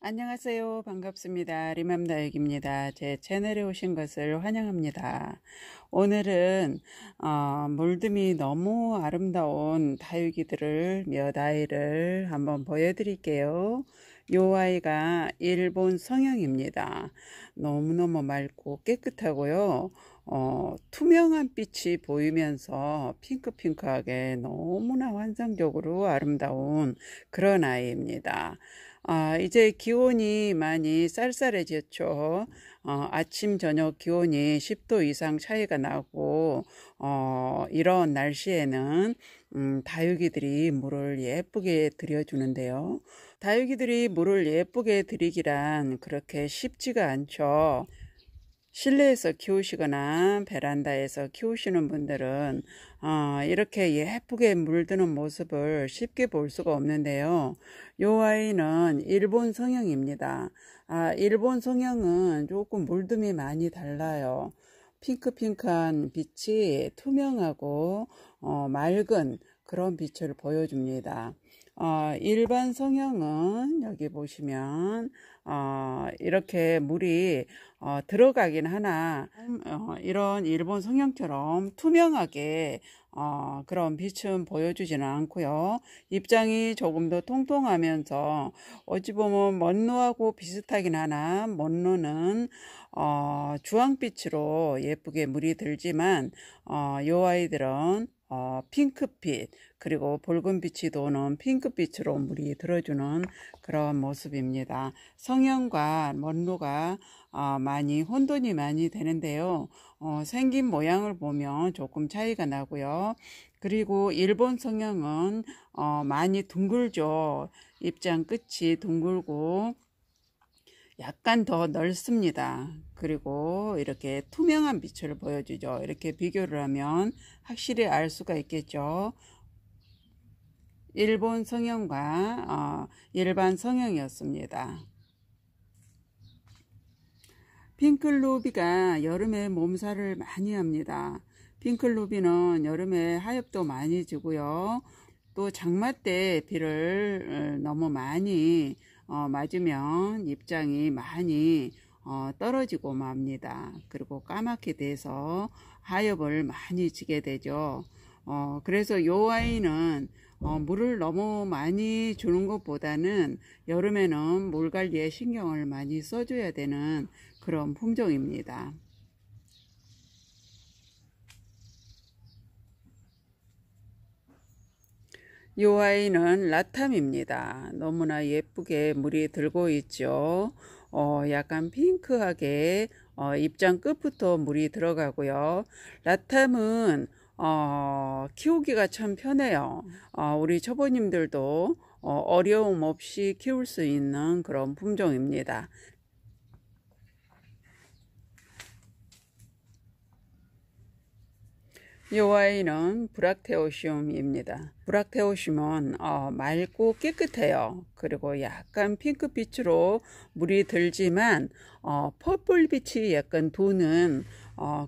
안녕하세요. 반갑습니다. 리맘다육입니다. 제 채널에 오신 것을 환영합니다. 오늘은 물듬이 너무 아름다운 다육이들을 몇 아이를 한번 보여드릴게요. 요 아이가 일본 성형입니다. 너무너무 맑고 깨끗하고요. 투명한 빛이 보이면서 핑크핑크하게 너무나 환상적으로 아름다운 그런 아이입니다. 이제 기온이 많이 쌀쌀해졌죠. 아침 저녁 기온이 10도 이상 차이가 나고 이런 날씨에는 다육이들이 물을 예쁘게 들여주는데요. 다육이들이 물을 예쁘게 들이기란 그렇게 쉽지가 않죠. 실내에서 키우시거나 베란다에서 키우시는 분들은 이렇게 예쁘게 물드는 모습을 쉽게 볼 수가 없는데요. 요 아이는 일본 성형입니다. 일본 성형은 조금 물듬이 많이 달라요. 핑크핑크한 빛이 투명하고 맑은 그런 빛을 보여줍니다. 일반 성형은 여기 보시면 이렇게 물이 들어가긴 하나 이런 일본 성형처럼 투명하게 그런 빛은 보여주지는 않고요. 입장이 조금 더 통통하면서 어찌 보면 먼로하고 비슷하긴 하나 먼로는 주황빛으로 예쁘게 물이 들지만 요 아이들은 핑크빛 그리고 붉은빛이 도는 핑크빛으로 물이 들어주는 그런 모습입니다. 성형과 먼로가 많이 혼돈이 많이 되는데요. 생긴 모양을 보면 조금 차이가 나고요. 그리고 일본 성형은 많이 둥글죠. 입장 끝이 둥글고 약간 더 넓습니다. 그리고 이렇게 투명한 빛을 보여주죠. 이렇게 비교를 하면 확실히 알 수가 있겠죠. 일본 성형과 일반 성형이었습니다. 핑클루비가 여름에 몸살을 많이 합니다. 핑클루비는 여름에 하엽도 많이 지고요. 또 장마 때 비를 너무 많이 맞으면 입장이 많이 떨어지고 맙니다. 그리고 까맣게 돼서 하엽을 많이 지게 되죠. 그래서 요 아이는 물을 너무 많이 주는 것보다는 여름에는 물 관리에 신경을 많이 써줘야 되는 그런 품종입니다. 이 아이는 라탐입니다. 너무나 예쁘게 물이 들고 있죠. 약간 핑크하게 입장 끝부터 물이 들어가고요. 라탐은 키우기가 참 편해요. 우리 초보님들도 어려움 없이 키울 수 있는 그런 품종입니다. 이 아이는 브락테오시움입니다. 브락테오시움은 맑고 깨끗해요. 그리고 약간 핑크빛으로 물이 들지만 퍼플빛이 약간 도는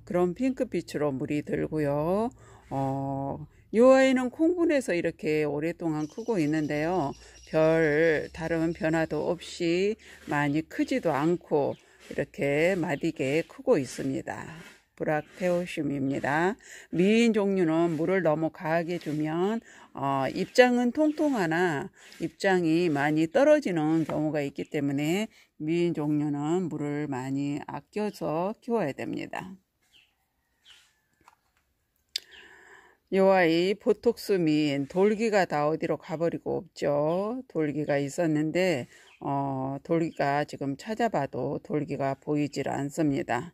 그런 핑크빛으로 물이 들고요. 이 아이는 콩분에서 이렇게 오랫동안 크고 있는데요. 별 다른 변화도 없이 많이 크지도 않고 이렇게 마디게 크고 있습니다. 브락테오슘입니다. 미인 종류는 물을 너무 과하게 주면 입장은 통통하나 입장이 많이 떨어지는 경우가 있기 때문에 미인 종류는 물을 많이 아껴서 키워야 됩니다. 이 아이 보톡스 미인 돌기가 다 어디로 가버리고 없죠. 돌기가 있었는데 돌기가 지금 찾아봐도 돌기가 보이질 않습니다.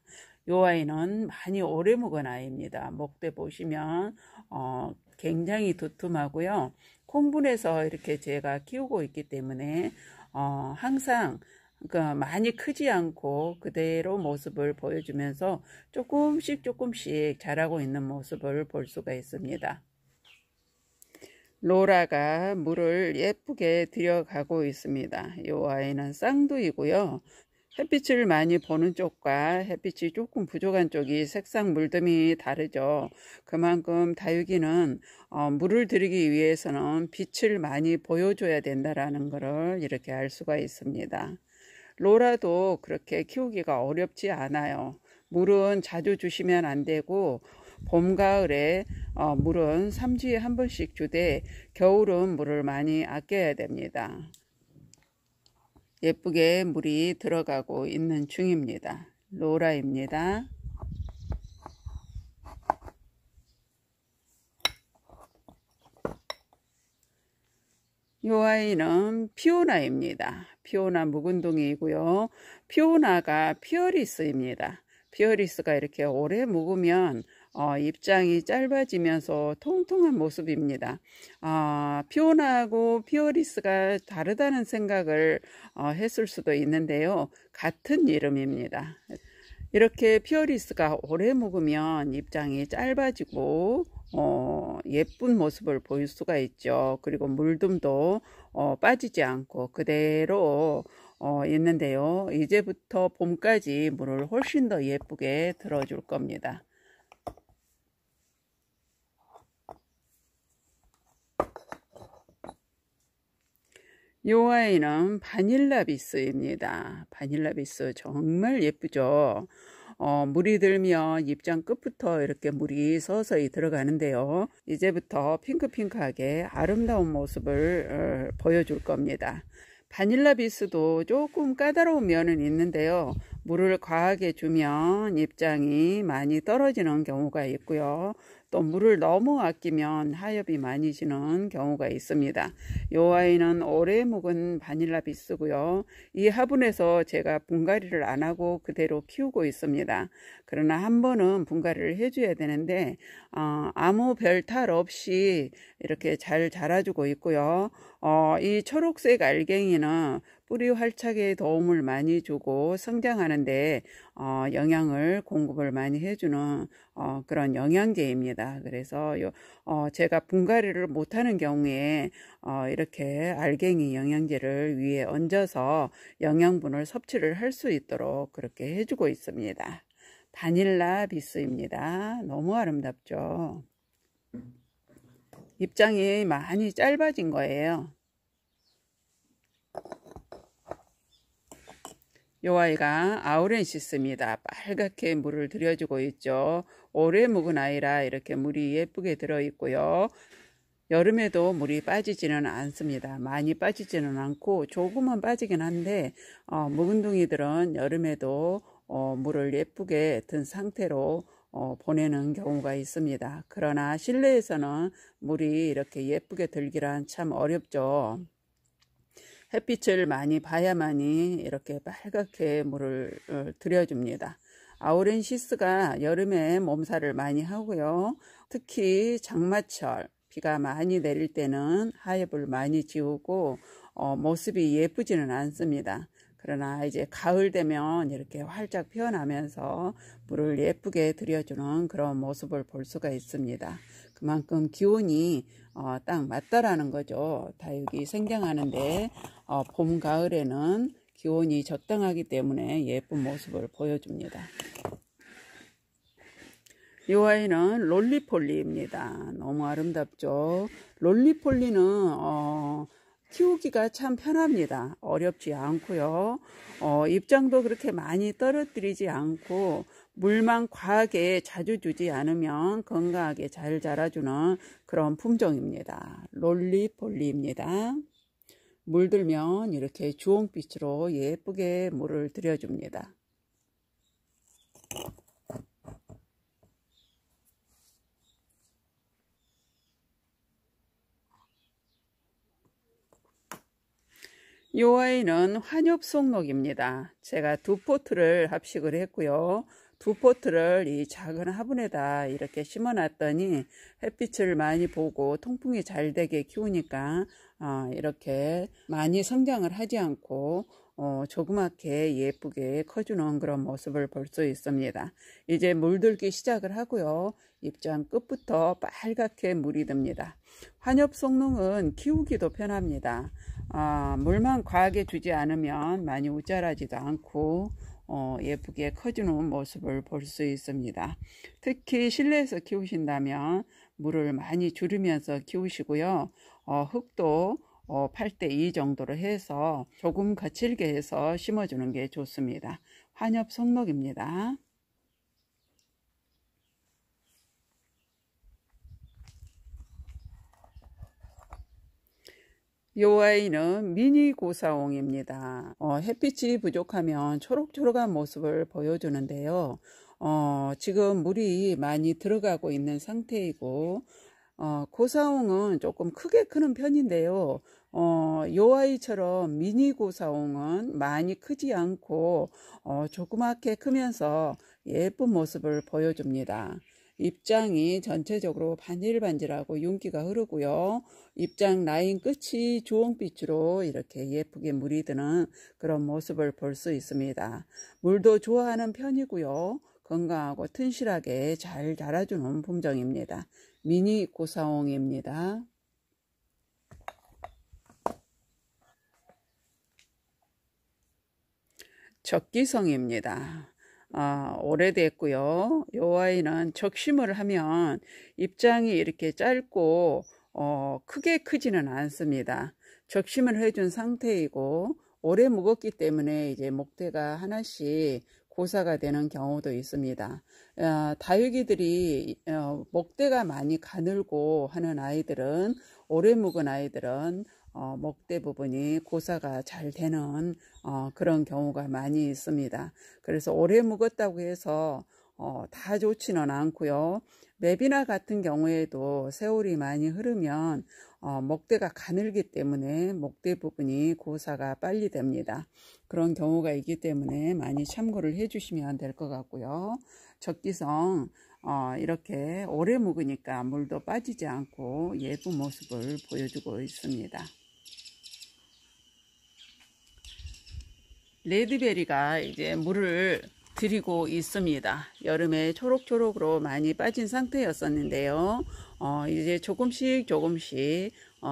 이 아이는 많이 오래 묵은 아이입니다. 목대 보시면 굉장히 두툼하고요. 콩분해서 이렇게 제가 키우고 있기 때문에 항상 많이 크지 않고 그대로 모습을 보여주면서 조금씩 자라고 있는 모습을 볼 수가 있습니다. 로라가 물을 예쁘게 들여가고 있습니다. 이 아이는 쌍두이고요. 햇빛을 많이 보는 쪽과 햇빛이 조금 부족한 쪽이 색상 물듬이 다르죠. 그만큼 다육이는 물을 들이기 위해서는 빛을 많이 보여줘야 된다라는 것을 이렇게 알 수가 있습니다. 로라도 그렇게 키우기가 어렵지 않아요. 물은 자주 주시면 안 되고 봄, 가을에 물은 3주에 한 번씩 주되 겨울은 물을 많이 아껴야 됩니다. 예쁘게 물이 들어가고 있는 중입니다. 로라입니다. 이 아이는 피오나입니다. 피오나 묵은둥이이고요. 피오나가 피어리스입니다. 피어리스가 이렇게 오래 묵으면 입장이 짧아지면서 통통한 모습입니다. 피오나하고 피어리스가 다르다는 생각을 했을 수도 있는데요. 같은 이름입니다. 이렇게 피어리스가 오래 묵으면 입장이 짧아지고 예쁜 모습을 보일 수가 있죠. 그리고 물듬도 빠지지 않고 그대로 있는데요. 이제부터 봄까지 물을 훨씬 더 예쁘게 들어줄 겁니다. 이 아이는 바닐라비스입니다. 바닐라비스 정말 예쁘죠. 물이 들면 입장 끝부터 이렇게 물이 서서히 들어가는데요. 이제부터 핑크핑크하게 아름다운 모습을 보여줄 겁니다. 바닐라비스도 조금 까다로운 면은 있는데요. 물을 과하게 주면 입장이 많이 떨어지는 경우가 있고요. 또 물을 너무 아끼면 하엽이 많이 지는 경우가 있습니다. 이 아이는 오래 묵은 바닐라비스고요. 이 화분에서 제가 분갈이를 안 하고 그대로 키우고 있습니다. 그러나 한 번은 분갈이를 해줘야 되는데 아무 별 탈 없이 이렇게 잘 자라주고 있고요. 이 초록색 알갱이는 뿌리 활착에 도움을 많이 주고 성장하는데 영양을 공급을 많이 해주는 그런 영양제입니다. 그래서 제가 분갈이를 못하는 경우에 이렇게 알갱이 영양제를 위에 얹어서 영양분을 섭취를 할 수 있도록 그렇게 해주고 있습니다. 바닐라 비스입니다. 너무 아름답죠. 입장이 많이 짧아진 거예요. 이 아이가 아우렌시스입니다. 빨갛게 물을 들여주고 있죠. 오래 묵은 아이라 이렇게 물이 예쁘게 들어있고요. 여름에도 물이 빠지지는 않습니다. 많이 빠지지는 않고 조금은 빠지긴 한데 묵은둥이들은 여름에도 물을 예쁘게 든 상태로 보내는 경우가 있습니다. 그러나 실내에서는 물이 이렇게 예쁘게 들기란 참 어렵죠. 햇빛을 많이 봐야만이 이렇게 빨갛게 물을 들여줍니다. 아우렌시스가 여름에 몸살을 많이 하고요. 특히 장마철 비가 많이 내릴 때는 하엽을 많이 지우고 모습이 예쁘지는 않습니다. 그러나 이제 가을 되면 이렇게 활짝 피어나면서 물을 예쁘게 들여주는 그런 모습을 볼 수가 있습니다. 그만큼 기온이 딱 맞다라는 거죠. 다육이 생장하는데 봄, 가을에는 기온이 적당하기 때문에 예쁜 모습을 보여줍니다. 이 아이는 롤리폴리입니다. 너무 아름답죠. 롤리폴리는 키우기가 참 편합니다. 어렵지 않고요. 입장도 그렇게 많이 떨어뜨리지 않고 물만 과하게 자주 주지 않으면 건강하게 잘 자라주는 그런 품종입니다. 롤리폴리입니다. 물들면 이렇게 주홍빛으로 예쁘게 물을 들여줍니다. 이 아이는 환엽송록입니다. 제가 두 포트를 합식을 했고요. 두 포트를 이 작은 화분에다 이렇게 심어 놨더니 햇빛을 많이 보고 통풍이 잘 되게 키우니까 이렇게 많이 성장을 하지 않고 조그맣게 예쁘게 커주는 그런 모습을 볼 수 있습니다. 이제 물들기 시작을 하고요. 입장 끝부터 빨갛게 물이 듭니다. 환엽송롱은 키우기도 편합니다. 물만 과하게 주지 않으면 많이 우짜라지도 않고 예쁘게 커주는 모습을 볼 수 있습니다. 특히 실내에서 키우신다면 물을 많이 줄이면서 키우시고요. 흙도 8대2 정도로 해서 조금 거칠게 해서 심어주는 게 좋습니다. 환엽 송록입니다. 요 아이는 미니 고사홍입니다. 햇빛이 부족하면 초록초록한 모습을 보여주는데요. 지금 물이 많이 들어가고 있는 상태이고, 고사홍은 조금 크게 크는 편인데요. 요 아이처럼 미니 고사홍은 많이 크지 않고 조그맣게 크면서 예쁜 모습을 보여줍니다. 잎장이 전체적으로 반질반질하고 윤기가 흐르고요. 잎장 라인 끝이 주홍빛으로 이렇게 예쁘게 물이 드는 그런 모습을 볼 수 있습니다. 물도 좋아하는 편이고요. 건강하고 튼실하게 잘 자라주는 품종입니다. 미니 고사홍입니다. 적기성입니다. 오래됐고요. 요 아이는 적심을 하면 잎장이 이렇게 짧고 크게 크지는 않습니다. 적심을 해준 상태이고 오래 묵었기 때문에 이제 목대가 하나씩 고사가 되는 경우도 있습니다. 다육이들이 목대가 많이 가늘고 하는 아이들은, 오래 묵은 아이들은 목대 부분이 고사가 잘 되는 그런 경우가 많이 있습니다. 그래서 오래 묵었다고 해서 다 좋지는 않고요. 맵이나 같은 경우에도 세월이 많이 흐르면 목대가 가늘기 때문에 목대 부분이 고사가 빨리 됩니다. 그런 경우가 있기 때문에 많이 참고를 해주시면 될 것 같고요. 적기성 이렇게 오래 묵으니까 물도 빠지지 않고 예쁜 모습을 보여주고 있습니다. 레드베리가 이제 물을 들이고 있습니다. 여름에 초록초록으로 많이 빠진 상태였었는데요. 이제 조금씩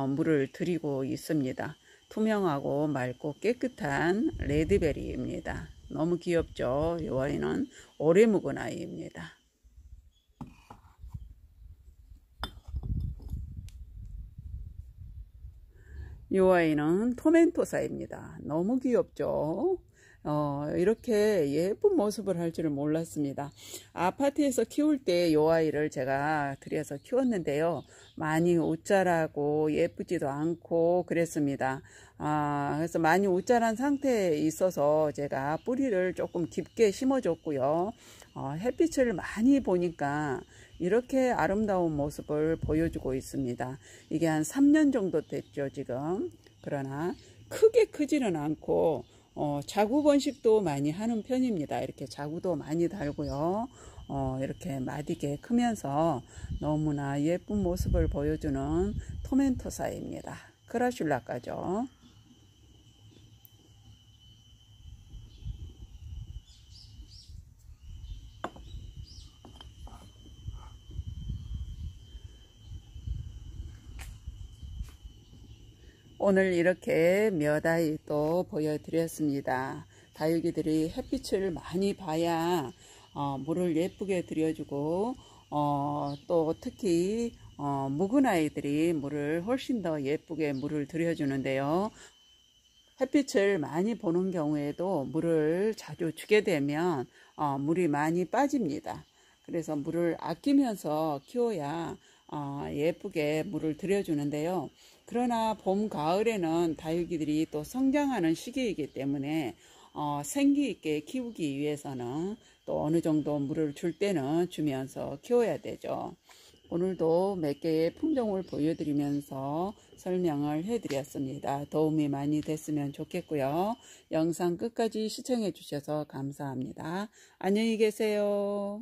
물을 들이고 있습니다. 투명하고 맑고 깨끗한 레드베리입니다. 너무 귀엽죠? 이 아이는 오래 묵은 아이입니다. 이 아이는 토멘토사입니다. 너무 귀엽죠? 이렇게 예쁜 모습을 할 줄은 몰랐습니다. 아파트에서 키울 때 이 아이를 제가 들여서 키웠는데요. 많이 웃자라고 예쁘지도 않고 그랬습니다. 그래서 많이 웃자란 상태에 있어서 제가 뿌리를 조금 깊게 심어줬고요. 햇빛을 많이 보니까 이렇게 아름다운 모습을 보여주고 있습니다. 이게 한 3년 정도 됐죠, 지금. 그러나 크게 크지는 않고 자구 번식도 많이 하는 편입니다. 이렇게 자구도 많이 달고요. 이렇게 마디게 크면서 너무나 예쁜 모습을 보여주는 토멘토사입니다. 크라슐라까죠. 오늘 이렇게 몇 아이 또 보여드렸습니다. 다육이들이 햇빛을 많이 봐야 물을 예쁘게 들여주고 또 특히 묵은 아이들이 물을 훨씬 더 예쁘게 물을 들여주는데요. 햇빛을 많이 보는 경우에도 물을 자주 주게 되면 물이 많이 빠집니다. 그래서 물을 아끼면서 키워야 예쁘게 물을 들여주는데요. 그러나 봄, 가을에는 다육이들이 또 성장하는 시기이기 때문에 생기 있게 키우기 위해서는 또 어느 정도 물을 줄 때는 주면서 키워야 되죠. 오늘도 몇 개의 품종을 보여드리면서 설명을 해드렸습니다. 도움이 많이 됐으면 좋겠고요. 영상 끝까지 시청해 주셔서 감사합니다. 안녕히 계세요.